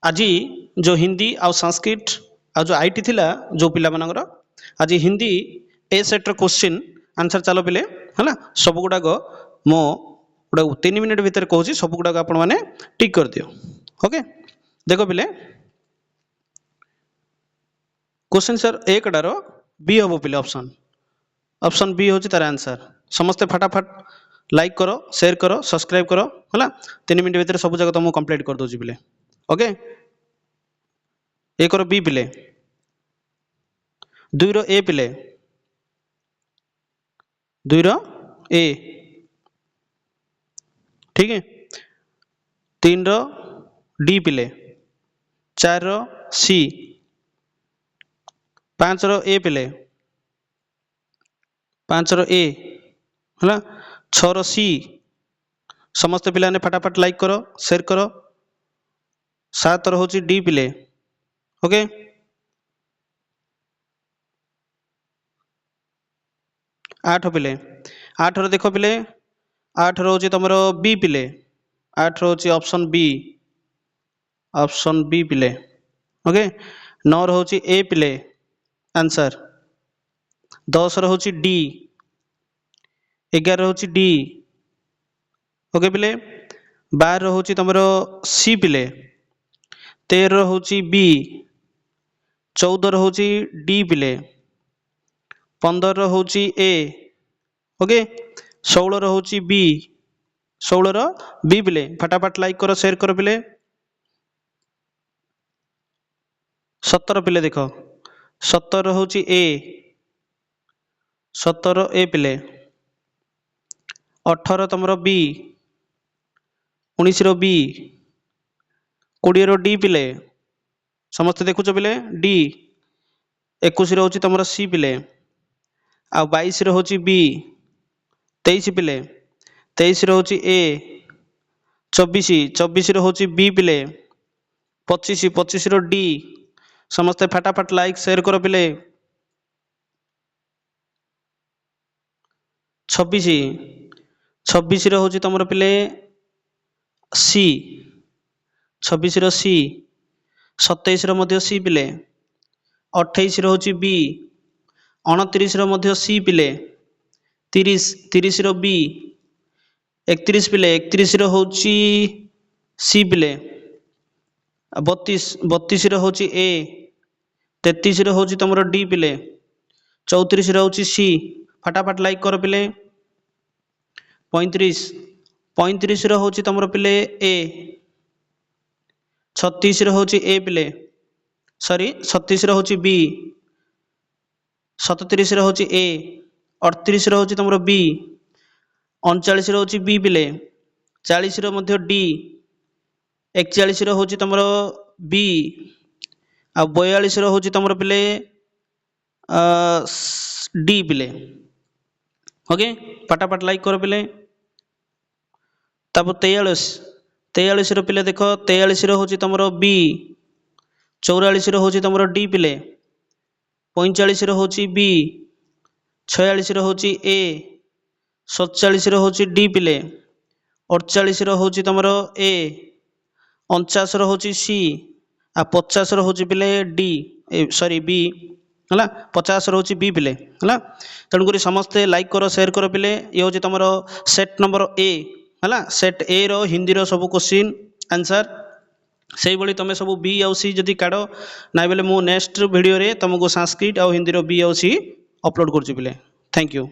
आज जो हिंदी आ संस्कृत आ जो आईटी थिला जो पिला मानकर आज हिंदी ए सेट क्वेश्चन आंसर चलो पिले है सब गुड़ाक मो गोटे 3 मिनिट भितर कहूँ सब गुड़ाक आपण मैंने टिक कर दियो। ओके देख पिले क्वेश्चन सर एकटार बी हम पिले ऑप्शन ऑप्शन बी हूँ तार आंसर समस्ते फटाफट लाइक करो शेयर करो सब्सक्राइब करो है 3 मिनिट भितर सब जगह तुमको कंप्लीट कर दूसरी पिले। ओके एक बी पिले 2 ए पिले 2 ए ठीक है 3 डी पिले 4 सी 5 ए पिले 5 ए है 6 सी समस्त पिला ने फटाफट लाइक करो शेयर करो 7 हूँ डी पिले। ओके 8 पिले 8 देख पिले 8 रोचे तुम बी पिले 8 रोचे ऑप्शन बी पिले। ओके 9 रोचे ए पिले आंसर 10 रोचे डी 11 रोचे डी। ओके पिले 12 रोचे तुम सी पिले 13 रोचे बी 14 रोचे डी पिले 15 होची ए। ओके 16 होची बी 16 बी पिले फटाफट लाइक करो शेयर करो पिले। 17 पिले देख 17 होची ए 17 ए पिले 18 तुम बी 19 बी 20 डी पिले समस्त देखुच पिले डी 21 होची तुम सी पिले आ 22 होची बी 23 पिले 23 होची ए 24 होची बी पिले 25 डी समस्त फटाफट लाइक शेयर करो पिले। 26 होची तुम पिले सी 26 सी 27 सी पिले 28 होची बी 29 सी पिले 30 बी 31 पिले 31 होची सी पिले 32 होची ए 33 होची तुम डी पिले 34 होची सी फटाफट लाइक करो पिले। 35 होची तुम पिले ए 36 होची ए पिले सॉरी 36 होची बी 37 होची ए 38 होची तुम बी 39 होची बी पिले 40 डी 41 होची तुम बी आ 42 होची तुम पिले डी पिले। ओके फटाफट लाइक करो पिले। तब 43 पिले देख 43 होची तुम बी 44 होची तुम डी पिले 45 होची बी 46 होची ए 47 होची डी पिले 48 होची तुम ए 49 होची सी आ 50 होची पिले डी सॉरी बी है 50 होची बी पिले है तेणुक समस्ते लाइक करो शेयर करो पिले। ये हूँ तुम सेट नंबर ए है सेट ए रो हिंदी रो सब क्वेश्चन आंसर से भाई तुम सब बी आउ सी जदि काढ़ ना बेले मु नेक्स्ट वीडियो रे तुमको संस्कृत आ हिंदी रो बी आउ सी अपलोड कर पिले। Thank you.